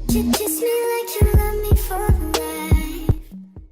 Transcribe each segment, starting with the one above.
Kiss me like you love me for life.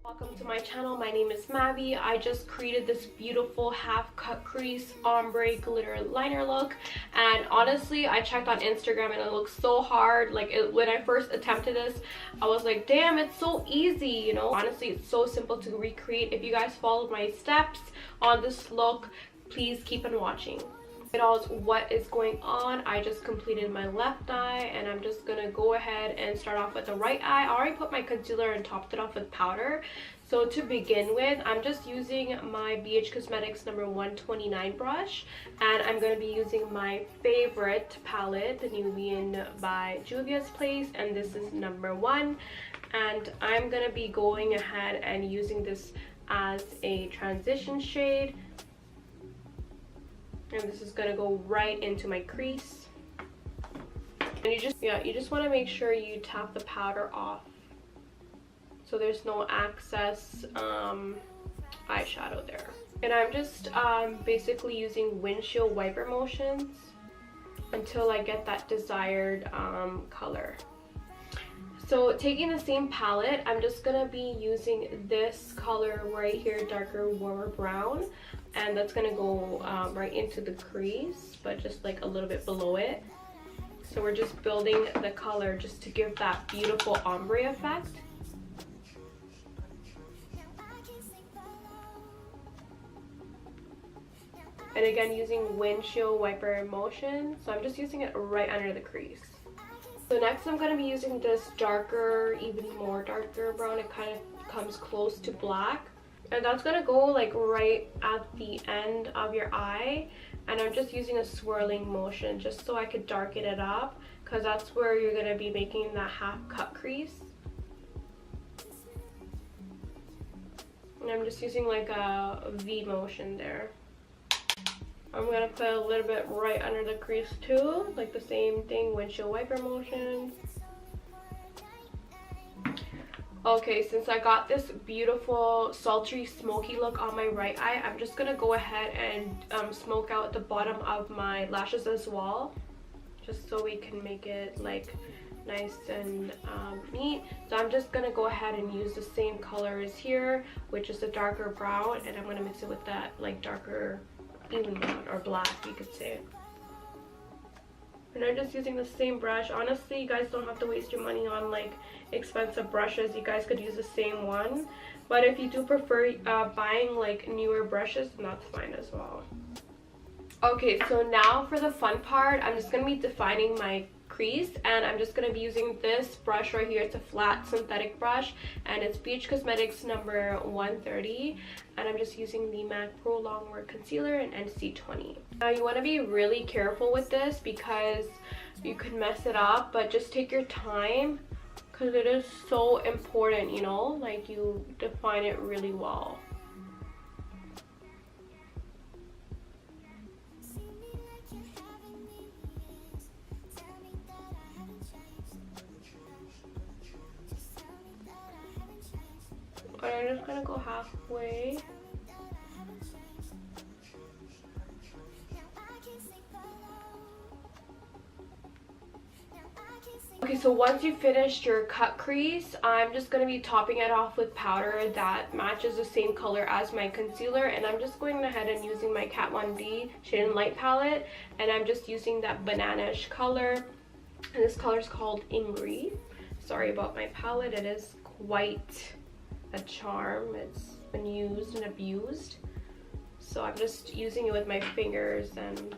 Welcome to my channel. My name is Mavi. I just created this beautiful half cut crease ombre glitter liner look, and honestly I checked on Instagram and it looks so hard. Like when I first attempted this, I was like, damn, it's so easy, you know. Honestly, it's so simple to recreate. If you guys followed my steps on this look, please keep on watching. What is going on, I just completed my left eye and I'm just gonna go ahead and start off with the right eye. I already put my concealer and topped it off with powder. So to begin with, I'm just using my BH Cosmetics number 129 brush, and I'm going to be using my favorite palette, the Nubian by Juvia's Place, and this is number 1. And I'm going to be going ahead and using this as a transition shade. And this is going to go right into my crease. And you just want to make sure you tap the powder off so there's no excess eyeshadow there. And I'm just basically using windshield wiper motions until I get that desired color. So taking the same palette, I'm just gonna be using this color right here, darker warmer brown, and that's gonna go right into the crease, but just like a little bit below it. So we're just building the color just to give that beautiful ombre effect. And again, using windshield wiper motion, so I'm just using it right under the crease. So next I'm going to be using this darker, even more darker brown. It kind of comes close to black, and that's going to go like right at the end of your eye. And I'm just using a swirling motion just so I could darken it up, because that's where you're going to be making that half cut crease. And I'm just using like a V motion there. I'm going to put a little bit right under the crease too, like the same thing, windshield wiper motion. Okay, since I got this beautiful sultry smoky look on my right eye, I'm just going to go ahead and smoke out the bottom of my lashes as well, just so we can make it like nice and neat. So I'm just going to go ahead and use the same color as here, which is a darker brown, and I'm going to mix it with that like darker even brown, or black you could say. And I'm just using the same brush. Honestly, you guys don't have to waste your money on like expensive brushes. You guys could use the same one, but if you do prefer buying like newer brushes, then that's fine as well. Okay, so now for the fun part, I'm just going to be defining my crease, and I'm just going to be using this brush right here. It's a flat synthetic brush, and it's BH Cosmetics number 130, and I'm just using the MAC Pro Longwear Concealer in NC20. Now you want to be really careful with this because you could mess it up, but just take your time because it is so important, you know, like you define it really well. And I'm just gonna go halfway. Okay, so once you finished your cut crease, I'm just going to be topping it off with powder that matches the same color as my concealer, and I'm just going ahead and using my Kat 1D Shade and Light palette, and I'm just using that banana-ish color, and this color is called Ingrid. Sorry about my palette, it is quite a charm. It's been used and abused, so I'm just using it with my fingers, and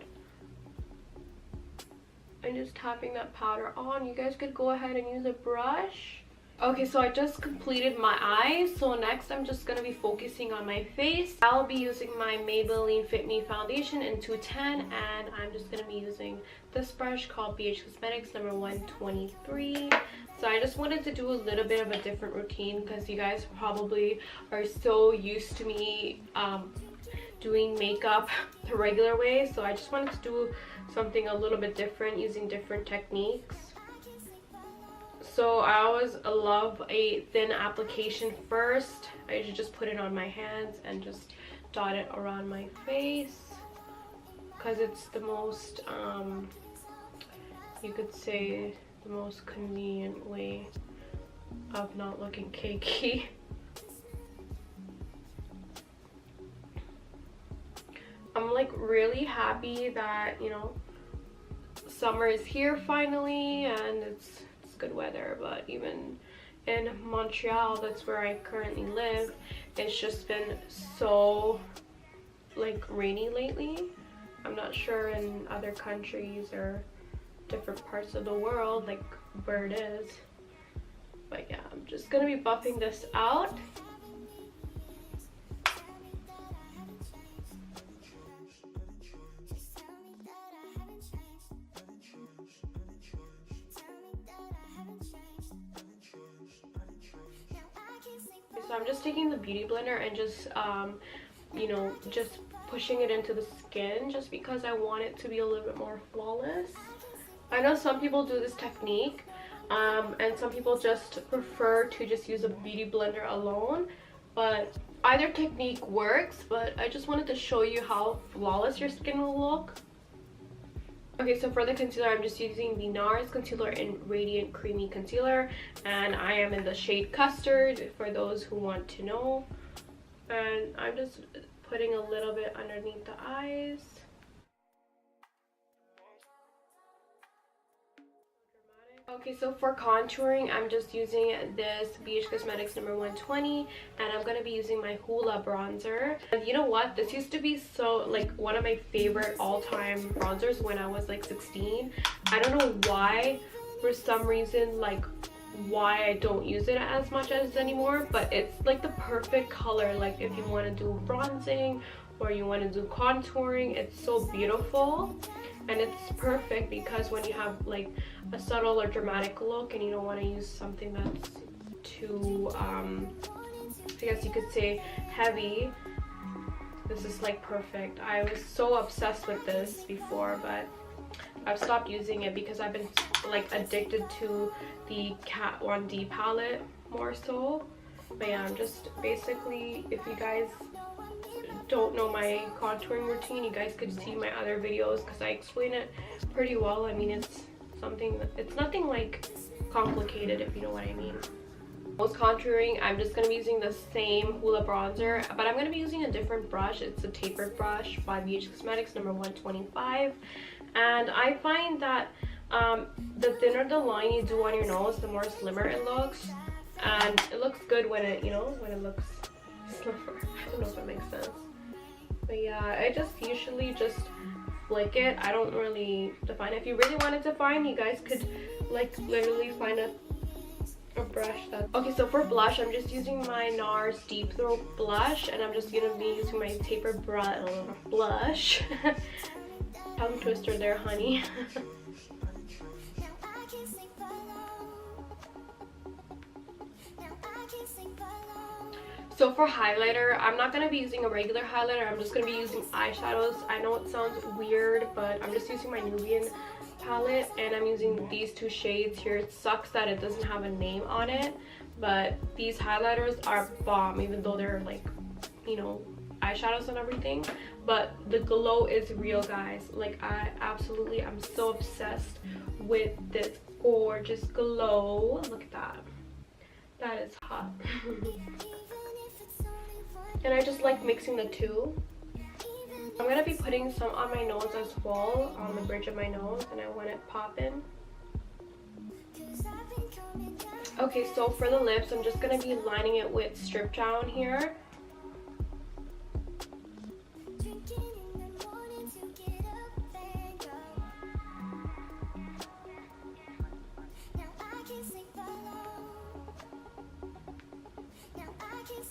I'm just tapping that powder on. You guys could go ahead and use a brush. Okay, so I just completed my eyes, so next I'm just going to be focusing on my face. I'll be using my Maybelline Fit Me Foundation in 210, and I'm just going to be using this brush called BH Cosmetics number 123. So I just wanted to do a little bit of a different routine because you guys probably are so used to me doing makeup the regular way, so I just wanted to do something a little bit different using different techniques. So I always love a thin application first. I usually just put it on my hands and just dot it around my face because it's the most you could say the most convenient way of not looking cakey. I'm like really happy that, you know, summer is here finally and it's good weather, but even in Montreal, that's where I currently live, it's just been so like rainy lately. I'm not sure in other countries or different parts of the world like where it is, but yeah, I'm just gonna be buffing this out. So I'm just taking the beauty blender and just you know, just pushing it into the skin just because I want it to be a little bit more flawless. I know some people do this technique and some people just prefer to just use a beauty blender alone, but either technique works, but I just wanted to show you how flawless your skin will look. Okay, so for the concealer, I'm just using the Nars Concealer in Radiant Creamy Concealer, and I am in the shade Custard for those who want to know. And I'm just putting a little bit underneath the eyes. Okay, so for contouring, I'm just using this BH Cosmetics number 120, and I'm going to be using my Hoola bronzer. And you know what? This used to be so, like, one of my favorite all-time bronzers when I was, like, 16. I don't know why, for some reason, like, why I don't use it as much as anymore, but it's, like, the perfect color, like, if you want to do bronzing or you want to do contouring. It's so beautiful. And it's perfect because when you have like a subtle or dramatic look and you don't want to use something that's too I guess you could say heavy, this is like perfect. I was so obsessed with this before, but I've stopped using it because I've been like addicted to the Kat 1D palette more so. But yeah, I'm just basically, if you guys don't know my contouring routine, you guys could see my other videos because I explain it pretty well. I mean, it's nothing like complicated, if you know what I mean. Most contouring, I'm just going to be using the same Hoola bronzer, but I'm going to be using a different brush. It's a Tapered brush by BH Cosmetics number 125, and I find that the thinner the line you do on your nose, the more slimmer it looks, and it looks good when it, you know, when it looks slimmer. I don't know if that makes sense. But yeah, I just usually just flick it. I don't really define it. If you really wanted to define, you guys could like literally find a brush that... Okay, so for blush, I'm just using my Nars Deep Throat blush, and I'm just gonna be using my Tapered blush. Tongue twister there, honey. So for highlighter, I'm not going to be using a regular highlighter. I'm just going to be using eyeshadows. I know it sounds weird, but I'm just using my Nubian palette, and I'm using these two shades here. It sucks that it doesn't have a name on it, but these highlighters are bomb, even though they're like, you know, eyeshadows and everything. But the glow is real, guys. Like, I'm so obsessed with this gorgeous glow. Look at that. That is hot. And I just like mixing the two. I'm going to be putting some on my nose as well, on the bridge of my nose, and I want it popping. Okay, so for the lips, I'm just going to be lining it with Stripdown here.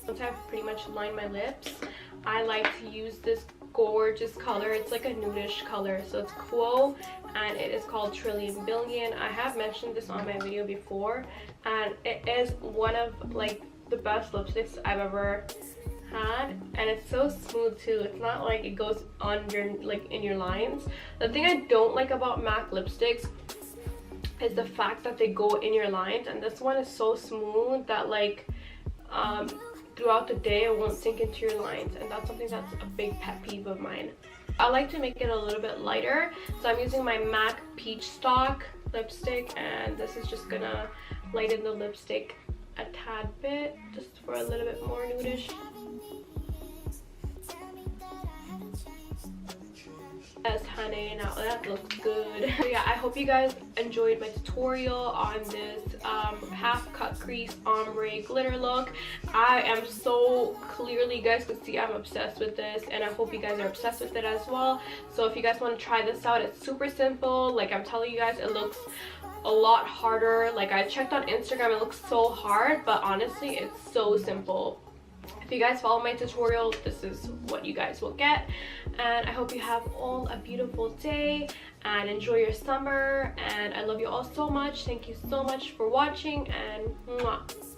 Once I've pretty much lined my lips, I like to use this gorgeous color. It's like a nudish color, so it's Quo, and it is called Trillion Billion. I have mentioned this on my video before, and it is one of like the best lipsticks I've ever had, and it's so smooth too. It's not like it goes under, like in your lines. The thing I don't like about MAC lipsticks is the fact that they go in your lines, and this one is so smooth that like throughout the day it won't sink into your lines, and that's something that's a big pet peeve of mine. I like to make it a little bit lighter, so I'm using my MAC PeachStock lipstick, and this is just gonna lighten the lipstick a tad bit, just for a little bit more nudish. Yes, honey, now that looks good. So yeah, I hope you guys enjoyed my tutorial on this half cut crease ombre glitter look. I am so clearly, you guys can see I'm obsessed with this, and I hope you guys are obsessed with it as well. So if you guys want to try this out, it's super simple. Like I'm telling you guys, it looks a lot harder. Like I checked on Instagram, it looks so hard, but honestly it's so simple. If you guys follow my tutorial, this is what you guys will get. And I hope you have all a beautiful day and enjoy your summer. And I love you all so much. Thank you so much for watching, and mwah.